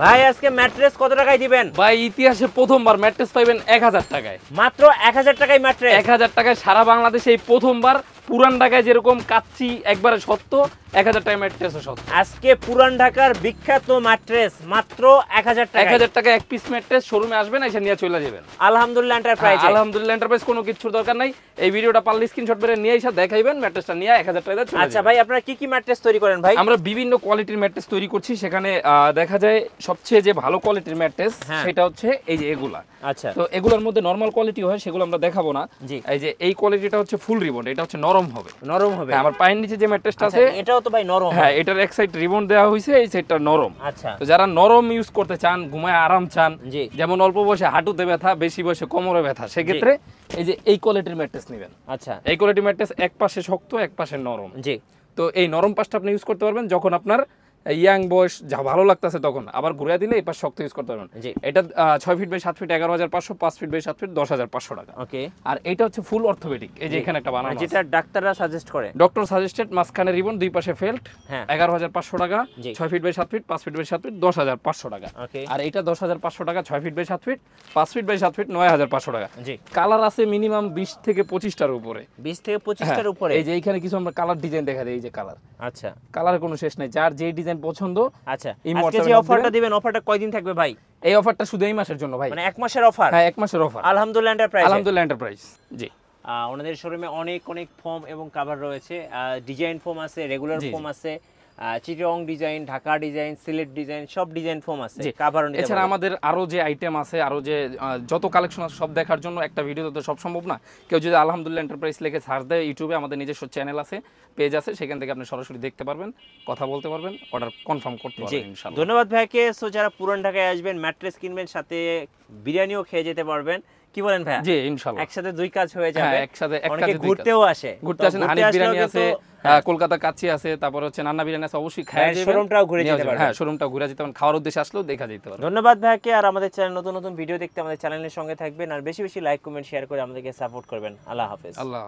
ভাই আজকে ম্যাট্রেস কত টাকায় দিবেন? ভাই ইতিহাসে প্রথমবার ম্যাট্রেস পাইবেন 1000 টাকায়। মাত্র 1000 টাকায় ম্যাট্রেস? 1000 টাকায় সারা বাংলাদেশে এই প্রথমবার। পুরান ঢাকায় যেরকম কাচ্চি একবারে সত্য, 1000 টাকা ম্যাট্রেসও সত্য। আজকে পুরান ঢাকার বিখ্যাত ম্যাট্রেস মাত্র 1000 টাকা। 1000 টাকা এক পিস ম্যাট্রেস শোরুমে আসবেন, এসে নিয়ে চলে যাবেন। আলহামদুলিল্লাহ এন্টারপ্রাইজ। আলহামদুলিল্লাহ এন্টারপ্রাইজ, কোনো কিছুর দরকার নাই। এই ভিডিওটা পারলে স্ক্রিনশট করে নিয়ে এসে দেখাইবেন, ম্যাট্রেসটা নিয়ে 1000 টাকা দিয়ে চলে যাবেন। আচ্ছা ভাই, আপনারা কি কি ম্যাট্রেস তৈরি করেন ভাই? আমরা বিভিন্ন কোয়ালিটির ম্যাট্রেস তৈরি করছি। সেখানে দেখা যায় সবচেয়ে যে ভালো কোয়ালিটির ম্যাট্রেস সেটা হচ্ছে এই যে এগুলা। আচ্ছা, তো এগুলোর মধ্যে নরমাল কোয়ালিটি হয়, সেগুলো আমরা দেখাবো না। এই যে এই কোয়ালিটিটা হচ্ছে ফুল রিবন, এটা হচ্ছে নরম হবে। নরম হবে? আমার পায়ের নিচে যে ম্যাট্রেসটা আছে এটাও তো ভাই নরম। হ্যাঁ, এটার এক সাইড রিবন দেওয়া হয়েছে, এই সাইডটা নরম। আচ্ছা, তো যারা নরম ইউজ করতে চান, ঘুমায় আরাম চান, যেমন অল্প বয়সে হাঁটুতে ব্যথা, বেশি বয়সে কোমরে ব্যথা, সেক্ষেত্রে এই যে এই কোয়ালিটির ম্যাট্রেস নেবেন। আচ্ছা, এই কোয়ালিটির ম্যাট্রেস এক পাশে শক্ত, এক পাশে নরম। জি। তো এই নরম পাশটা আপনি ইউজ করতে পারবেন যখন আপনার ইয়াং বয়স যা ভালো লাগতেছে, তখন আবার ঘুরে দিলে এই পাশ শক্ত ইউজ করতে পারবেন। এটা 6 feet by 7 feet 11500, 5 feet by 7 feet 10500 টাকা। ওকে। আর এটা হচ্ছে ফুল অর্থোপেডিক, এই যে এখানে একটা বানানো আছে, যেটা ডাক্তাররা সাজেস্ট করে। ডক্টর সাজেস্টেড, মাঝখানে রিবন, দুই পাশে ফেল্ট। 11500 টাকা। 6 feet by 7 feet 5 feet by 7 feet 10500 টাকা। আর এটা 10500 টাকা, 6 feet by 7 feet 5 feet by 7 feet 9500 টাকা। কালার আছে মিনিমাম 20 থেকে 25টার উপরে। 20 থেকে 25টার উপরে? এই যে এইখানে কিছু আমরা কালার ডিজাইন দেখা দেই, এই যে কালার। আচ্ছা, কালারের কোনো শেষ নাই, যার যেই ডিজাইন পছন্দ। আচ্ছা, আজকে যে অফারটা দিবেন, অফারটা কয়দিন থাকবে ভাই? এই অফারটা শুধু এই মাসের জন্য ভাই, মানে এক মাসের অফার? হ্যাঁ, এক মাসের অফার। আলহামদুলিল্লাহ এন্টারপ্রাইজ। আলহামদুলিল্লাহ এন্টারপ্রাইজ, জি। ওনাদের শোরুমে অনেক অনেক ফোম এবং কভার রয়েছে। ডিজাইন ফোম আছে, রেগুলার ফোম আছে, Chittagong design, Dhaka design, Sylhet design, সব ডিজাইন ফোম আছে, কভার। এছাড়া আমাদের আরো যে আইটেম আছে, আরো যে যত কালেকশন আছে, সব দেখার জন্য একটা ভিডিওতে তো সব সম্ভব না। কেউ যদি আলহামদুলিল্লাহ এন্টারপ্রাইজ লিখে সার্চ দেয় ইউটিউবে, আমাদের নিজস্ব চ্যানেল আছে, পেজ আছে, সেখান থেকে আপনি সরাসরি দেখতে পারবেন, কথা বলতে পারবেন, অর্ডার কনফার্ম করতে পারবেন ইনশাআল্লাহ। ধন্যবাদ ভাইকে। সো যারা পুরান ঢাকায় আসবেন, ম্যাট্রেস কিনবেন, সাথে বিরিয়ানিও খেয়ে যেতে পারবেন। কি বলেন ভাই? জি, ইনশাআল্লাহ একসাথে দুই কাজ হয়ে যাবে। একসাথে ঘুরতেও আসে, ঘুরতে আসেন। হানিফ বিরিয়ানি আছে, কলকাতা কাচ্চি আছে, তারপর হচ্ছে নান্না বিরিয়ানি আছে, অবশ্যই খায় যাবেন। শোরুমটাও ঘুরে যেতে পারবেন। হ্যাঁ, শোরুমটাও ঘুরে যেতে পারবেন, খাওয়ার উদ্দেশ্যে আসলেও দেখা যেতে পারে। ধন্যবাদ ভাইকে। আর আমাদের চ্যানেল নতুন নতুন ভিডিও দেখতে আমাদের চ্যানেলের সঙ্গে থাকবেন, আর বেশি বেশি লাইক কমেন্ট শেয়ার করে আমাদেরকে সাপোর্ট করবেন। আল্লাহ হাফেজ। আল্লাহ।